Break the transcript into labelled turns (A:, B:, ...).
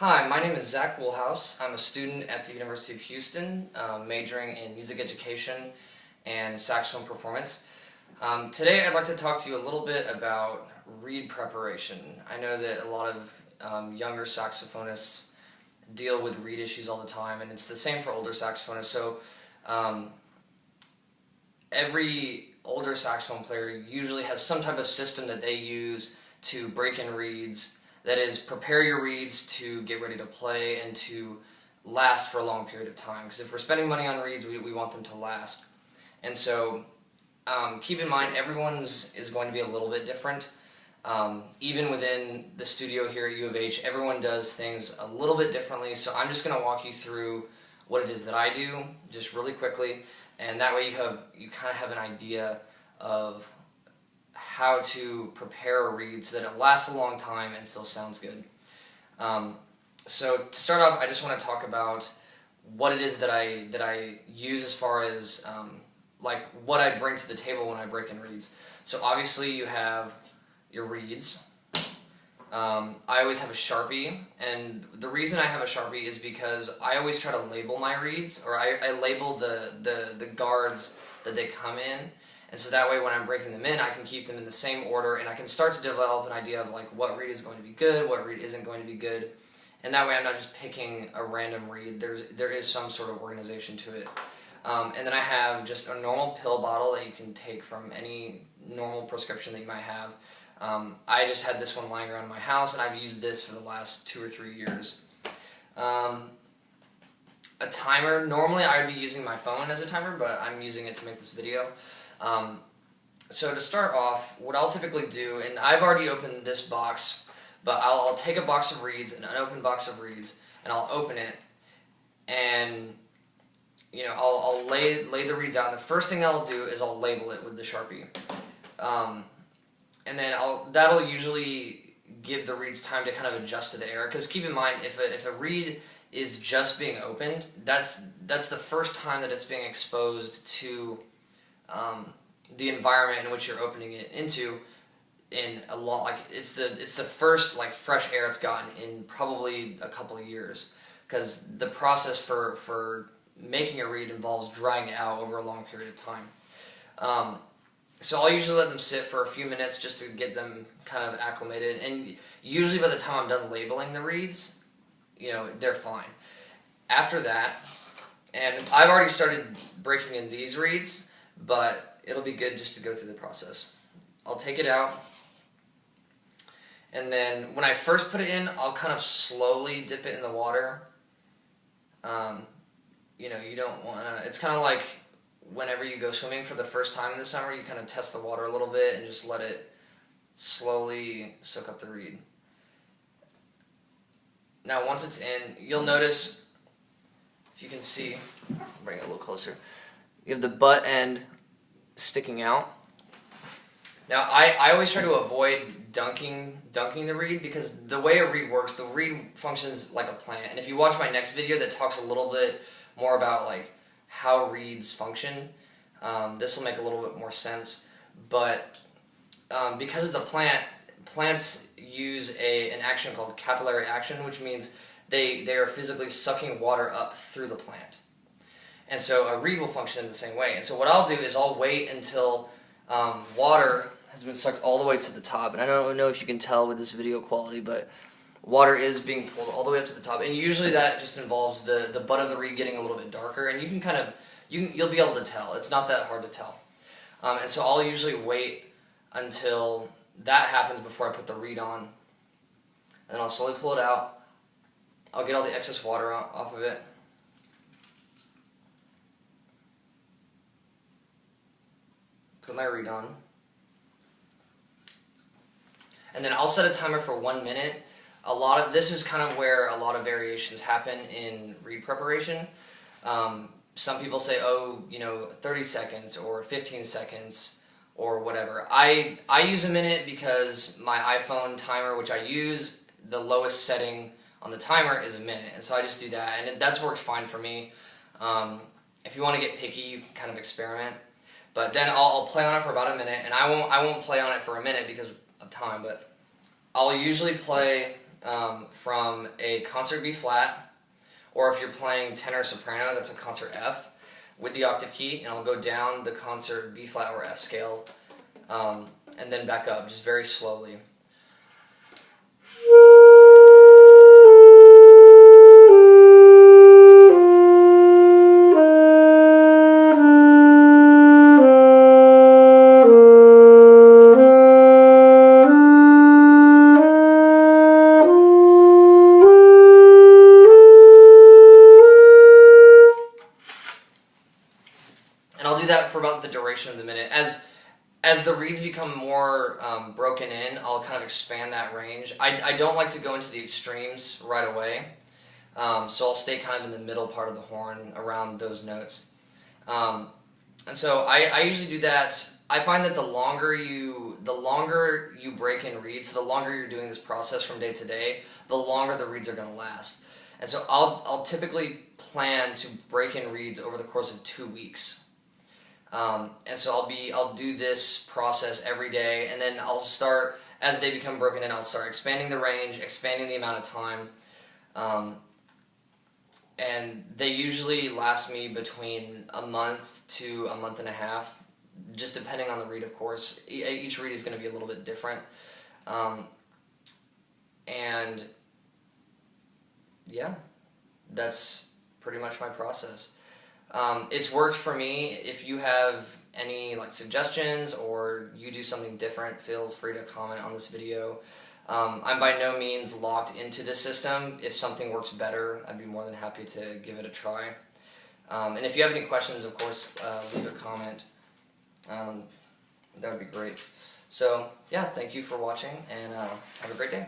A: Hi, my name is Zach Woolhouse. I'm a student at the University of Houston, majoring in music education and saxophone performance. Today I'd like to talk to you a little bit about reed preparation. I know that a lot of younger saxophonists deal with reed issues all the time, and it's the same for older saxophonists. So every older saxophone player usually has some type of system that they use to break in reeds. That is, prepare your reeds to get ready to play and to last for a long period of time. Because if we're spending money on reeds, we want them to last. And so keep in mind, everyone's is going to be a little bit different. Even within the studio here at U of H, everyone does things a little bit differently. So I'm just going to walk you through what it is that I do, just really quickly. And that way you kind of have an idea of how to prepare a reed so that it lasts a long time and still sounds good. So to start off, I just want to talk about what it is that I use as far as like what I bring to the table when I break in reeds. So obviously you have your reeds. I always have a Sharpie, and the reason I have a Sharpie is because I always try to label my reeds, or I label the guards that they come in. And so that way when I'm breaking them in, I can keep them in the same order, and I can start to develop an idea of like what reed is going to be good, what reed isn't going to be good. And that way I'm not just picking a random reed. There is some sort of organization to it. And then I have just a normal pill bottle that you can take from any normal prescription that you might have. I just had this one lying around my house, and I've used this for the last 2 or 3 years. A timer. Normally I would be using my phone as a timer, but I'm using it to make this video. So to start off, what I'll typically do, and I've already opened this box, but I'll take a box of reeds, an unopened box of reeds, and I'll open it, and you know, I'll lay the reeds out, and the first thing I'll do is I'll label it with the Sharpie. And then that'll usually give the reeds time to kind of adjust to the air, because keep in mind, if a reed is just being opened, that's the first time that it's being exposed to the environment in which you're opening it into in a long, like it's the first like fresh air it's gotten in probably a couple of years, because the process for making a reed involves drying it out over a long period of time. So I'll usually let them sit for a few minutes just to get them kind of acclimated, and usually by the time I'm done labeling the reeds, you know, they're fine. After that, and I've already started breaking in these reeds, but it'll be good just to go through the process. I'll take it out, and then when I first put it in, I'll kind of slowly dip it in the water. You know, you don't want to, it's kind of like whenever you go swimming for the first time in the summer, you kind of test the water a little bit and just let it slowly soak up the reed. Now once it's in, you'll notice, if you can see, bring it a little closer, you have the butt end sticking out. Now I always try to avoid dunking the reed, because the way a reed works, the reed functions like a plant. And if you watch my next video that talks a little bit more about like how reeds function, this will make a little bit more sense. But because it's a plant, plants use an action called capillary action, which means they are physically sucking water up through the plant. And so a reed will function in the same way. And so what I'll do is I'll wait until water has been sucked all the way to the top. And I don't know if you can tell with this video quality, but water is being pulled all the way up to the top. And usually that just involves the butt of the reed getting a little bit darker. And you can kind of, you'll be able to tell. It's not that hard to tell. And so I'll usually wait until that happens before I put the reed on. And then I'll slowly pull it out. I'll get all the excess water off of it. Put my reed on. And then I'll set a timer for 1 minute. This is kind of where a lot of variations happen in reed preparation. Some people say, oh, you know, 30 seconds or 15 seconds or whatever. I use a minute because my iPhone timer, which I use, the lowest setting on the timer is a minute. And so I just do that, and that's worked fine for me. If you want to get picky, you can kind of experiment. But then I'll play on it for about a minute, and I won't play on it for a minute because of time, but I'll usually play from a concert B flat, or if you're playing tenor soprano, that's a concert F with the octave key, and I'll go down the concert B flat or F scale, and then back up, just very slowly. And I'll do that for about the duration of the minute. As the reeds become more broken in, I'll kind of expand that range. I don't like to go into the extremes right away, so I'll stay kind of in the middle part of the horn around those notes. And so I usually do that. I find that the longer you break in reeds, so the longer you're doing this process from day to day, the longer the reeds are going to last. And so I'll typically plan to break in reeds over the course of 2 weeks. And so I'll do this process every day, and then I'll start, as they become broken in, I'll start expanding the range, expanding the amount of time, and they usually last me between a month to a month and a half, just depending on the reed, of course. Each reed is going to be a little bit different, and yeah, that's pretty much my process. It's worked for me. If you have any suggestions or you do something different, feel free to comment on this video. I'm by no means locked into this system. If something works better, I'd be more than happy to give it a try. And if you have any questions, of course, leave a comment. That would be great. So, yeah, thank you for watching, and have a great day.